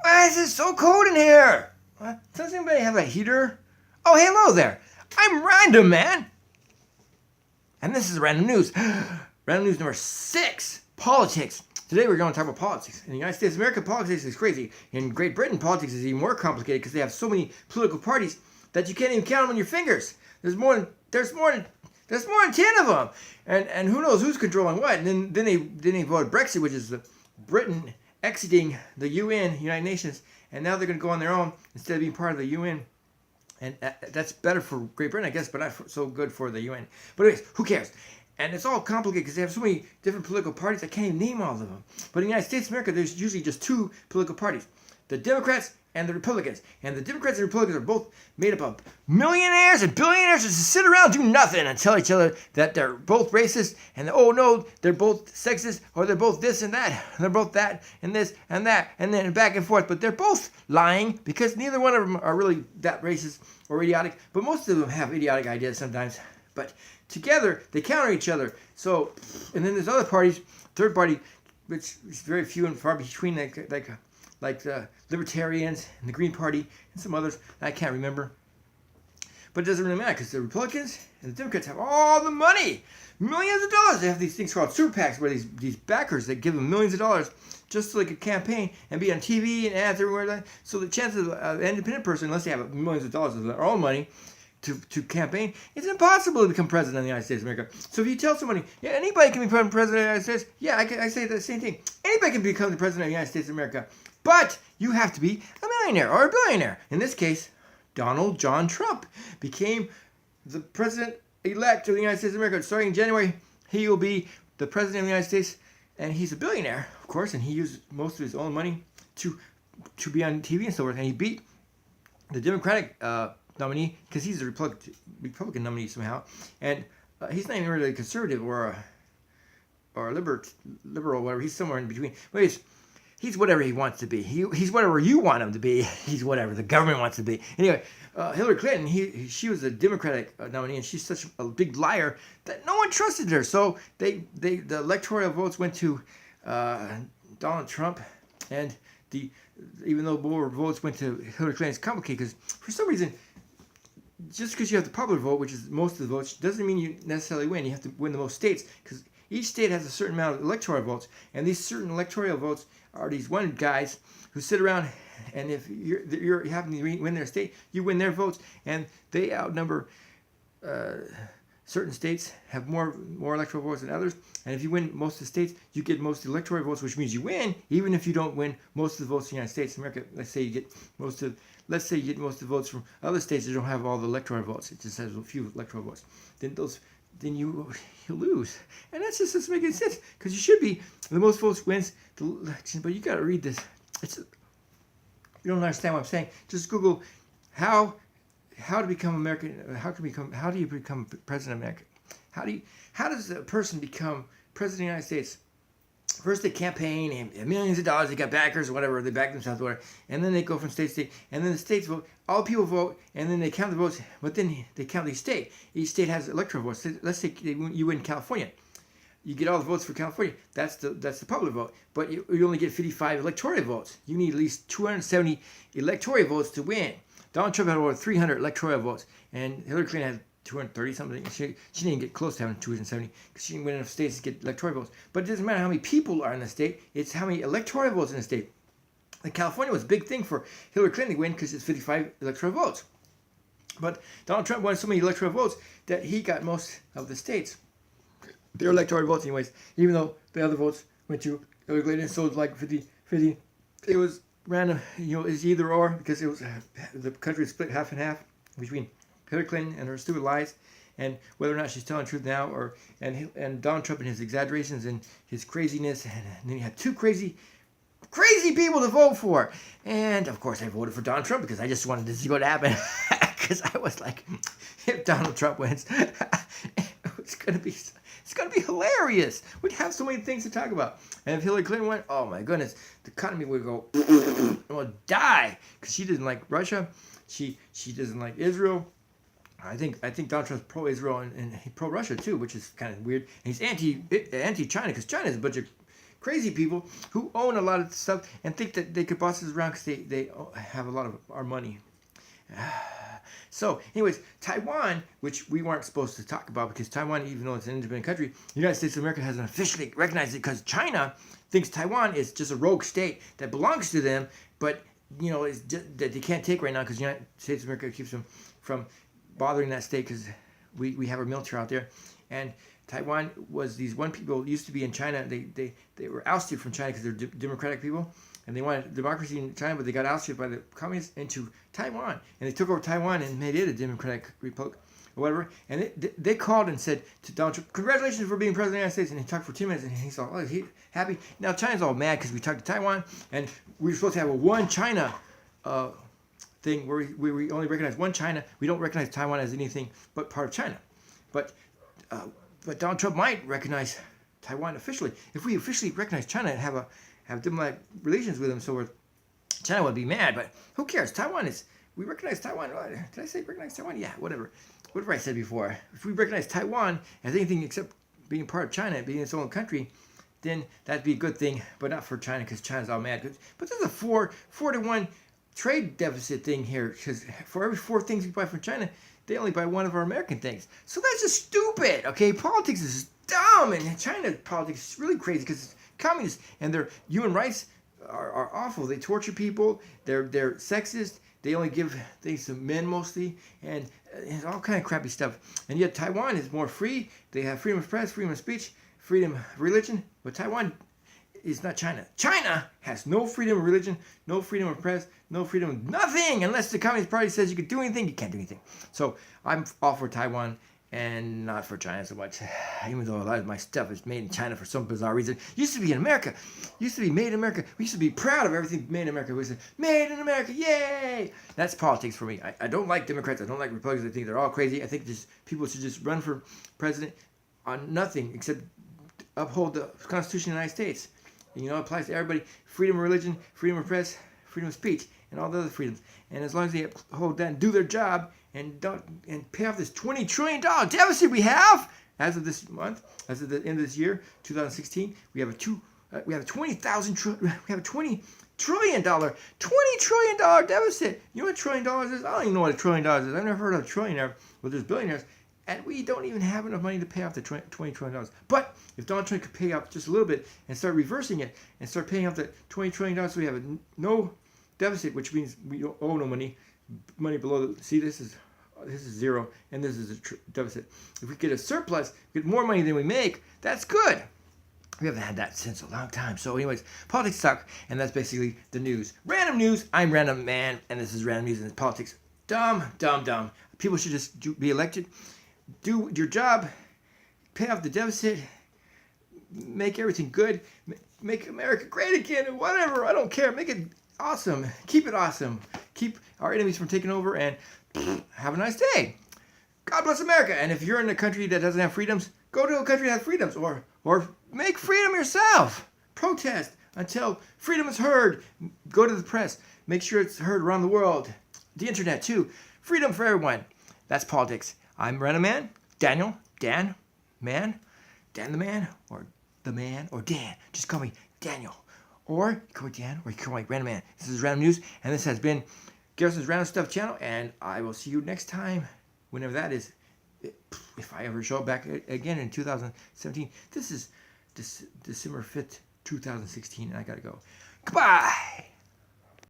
Why is it so cold in here? Does anybody have a heater? Oh, hello there. I'm Random Man. And this is Random News. Random News number 6, politics. Today we're going to talk about politics. In the United States of America, politics is crazy. In Great Britain, politics is even more complicated because they have so many political parties that you can't even count them on your fingers. There's more than 10 of them. And who knows who's controlling what. And then they voted Brexit, which is Britain exiting the UN, United Nations, and now they're going to go on their own instead of being part of the UN. And that's better for Great Britain, I guess, but not so good for the UN. But anyways, who cares? And it's all complicated because they have so many different political parties, I can't even name all of them. But in the United States of America, there's usually just 2 political parties, the Democrats and the Republicans. And the Democrats and Republicans are both made up of millionaires and billionaires who just sit around and do nothing and tell each other that they're both racist and, oh no, they're both sexist, or they're both this and that, and they're both that and this and that, and then back and forth. But they're both lying because neither one of them are really that racist or idiotic. But most of them have idiotic ideas sometimes. But together, they counter each other. So, and then there's other parties, third party, which is very few and far between, like the Libertarians and the Green Party and some others I can't remember. But it doesn't really matter because the Republicans and the Democrats have all the money, millions of dollars. They have these things called super PACs, where these backers that give them millions of dollars just so they could campaign and be on TV and ads everywhere. So the chances of an independent person, unless they have millions of dollars of their own money to campaign, it's impossible to become president of the United States of America. So if you tell somebody, yeah, anybody can become president of the United States, yeah, I say the same thing. Anybody can become the president of the United States of America. But you have to be a millionaire or a billionaire. In this case, Donald John Trump became the president-elect of the United States of America. Starting in January, he will be the president of the United States, and he's a billionaire, of course, and he used most of his own money to be on TV and so forth. And he beat the Democratic nominee because he's a Republican nominee somehow, and he's not even really a conservative or a liberal, whatever. He's somewhere in between. But he's whatever he wants to be. He's whatever you want him to be. He's whatever the government wants to be. Anyway, Hillary Clinton, she was a Democratic nominee, and she's such a big liar that no one trusted her. So the electoral votes went to Donald Trump, and even though more votes went to Hillary Clinton, it's complicated because for some reason, just because you have the popular vote, which is most of the votes, doesn't mean you necessarily win. You have to win the most states because each state has a certain amount of electoral votes, and these certain electoral votes are these one guys who sit around, and if you happen to win their state, you win their votes, and they outnumber certain states have more electoral votes than others, and if you win most of the states, you get most of the electoral votes, which means you win, even if you don't win most of the votes in the United States of America. Let's say you get most of the votes from other states that don't have all the electoral votes. It just has a few electoral votes. Then you lose, and that's just doesn't make any sense because you should be the most votes wins the election. But you got to read this. You don't understand what I'm saying. Just Google how to become American. How do you become president of America? How does a person become president of the United States? First they campaign and millions of dollars, they got backers or whatever, they back themselves or whatever, and then they go from state to state, and then the states vote, all people vote, and then they count the votes, but then they count each state. Each state has electoral votes. Let's say you win California. You get all the votes for California. That's the popular vote, but you only get 55 electoral votes. You need at least 270 electoral votes to win. Donald Trump had over 300 electoral votes, and Hillary Clinton had 230 something. She didn't get close to having 270 because she didn't win enough states to get electoral votes. But it doesn't matter how many people are in the state; it's how many electoral votes in the state. Like California was a big thing for Hillary Clinton to win because it's 55 electoral votes. But Donald Trump won so many electoral votes that he got most of the states. Their electoral votes, anyways, even though the other votes went to Hillary Clinton, so it was like 50-50. It was random, it's either or because it was the country was split half and half between Hillary Clinton and her stupid lies, and whether or not she's telling the truth now, and Donald Trump and his exaggerations and his craziness, and then you had 2 crazy people to vote for, and of course I voted for Donald Trump because I just wanted to see what happened, because I was like, if Donald Trump wins, it's gonna be hilarious. We'd have so many things to talk about, and if Hillary Clinton went, oh my goodness, the economy would go, it would die because she didn't like Russia, she doesn't like Israel. I think Donald Trump's pro-Israel and pro-Russia too, which is kind of weird. And he's anti-China because China is a bunch of crazy people who own a lot of stuff and think that they could boss us around because they have a lot of our money. So, anyways, Taiwan, which we weren't supposed to talk about because Taiwan, even though it's an independent country, the United States of America hasn't officially recognized it because China thinks Taiwan is just a rogue state that belongs to them, but is just, that they can't take right now because the United States of America keeps them from bothering that state because we have our military out there. And Taiwan was these one people used to be in China. They were ousted from China because they're democratic people. And they wanted democracy in China, but they got ousted by the communists into Taiwan. And they took over Taiwan and made it a democratic republic or whatever. And they called and said to Donald Trump, congratulations for being president of the United States. And he talked for 2 minutes and he's all happy. Now China's all mad because we talked to Taiwan and we were supposed to have a one China thing where we only recognize one China. We don't recognize Taiwan as anything but part of China. But Donald Trump might recognize Taiwan officially. If we officially recognize China and have diplomatic relations with them, so China would be mad, but who cares? We recognize Taiwan. Did I say recognize Taiwan? Yeah, whatever I said before. If we recognize Taiwan as anything except being part of China, being its own country, then that'd be a good thing, but not for China because China's all mad. But there's a 4-to-1 trade deficit thing here because for every 4 things we buy from China, they only buy 1 of our American things. So that's just stupid, okay? Politics is dumb, and China politics is really crazy because communists and their human rights are awful. They torture people. They're sexist. They only give things to men mostly, and all kind of crappy stuff. And yet Taiwan is more free. They have freedom of press, freedom of speech, freedom of religion. But Taiwan is not China. China has no freedom of religion, no freedom of press, no freedom of nothing. Unless the Communist Party says you can do anything, you can't do anything. So I'm all for Taiwan and not for China so much, even though a lot of my stuff is made in China for some bizarre reason. Used to be in America. Used to be made in America. We used to be proud of everything made in America. We said, made in America, yay! That's politics for me. I don't like Democrats. I don't like Republicans. I think they're all crazy. I think people should just run for president on nothing except uphold the Constitution of the United States. And, it applies to everybody. Freedom of religion, freedom of press, freedom of speech, and all the other freedoms. And as long as they uphold that and do their job, and pay off this $20 trillion deficit we have as of this month, as of the end of this year, 2016. We have a $20 trillion deficit. You know what $1 trillion is? I don't even know what $1 trillion is. I've never heard of a trillionaire. Well, there's billionaires, and we don't even have enough money to pay off the $20 trillion. But if Donald Trump could pay off just a little bit and start reversing it and start paying off the $20 trillion, so we have no deficit, which means we don't owe no money below the. See, this is zero, and this is a deficit. If we get a surplus, get more money than we make, that's good. We haven't had that since a long time. So anyways, politics suck, and that's basically the news. Random news. I'm Random Man, and this is Random News, and it's politics. Dumb. People should just be elected, do your job, pay off the deficit, make everything good, make America great again, or whatever. I don't care. Make it awesome. Keep it awesome. Keep our enemies from taking over, and have a nice day. God bless America. And if you're in a country that doesn't have freedoms, go to a country that has freedoms, or make freedom yourself. Protest until freedom is heard. Go to the press. Make sure it's heard around the world. The internet too. Freedom for everyone. That's politics. I'm Random Man, Daniel, Dan the Man, or the Man, or Dan. Just call me Daniel. Or you call me Dan, or you call me Random Man. This is Random News, and this has been Garrison's Random Stuff channel, and I will see you next time, whenever that is, if I ever show up back again in 2017. This is December 5th, 2016, and I gotta go. Goodbye!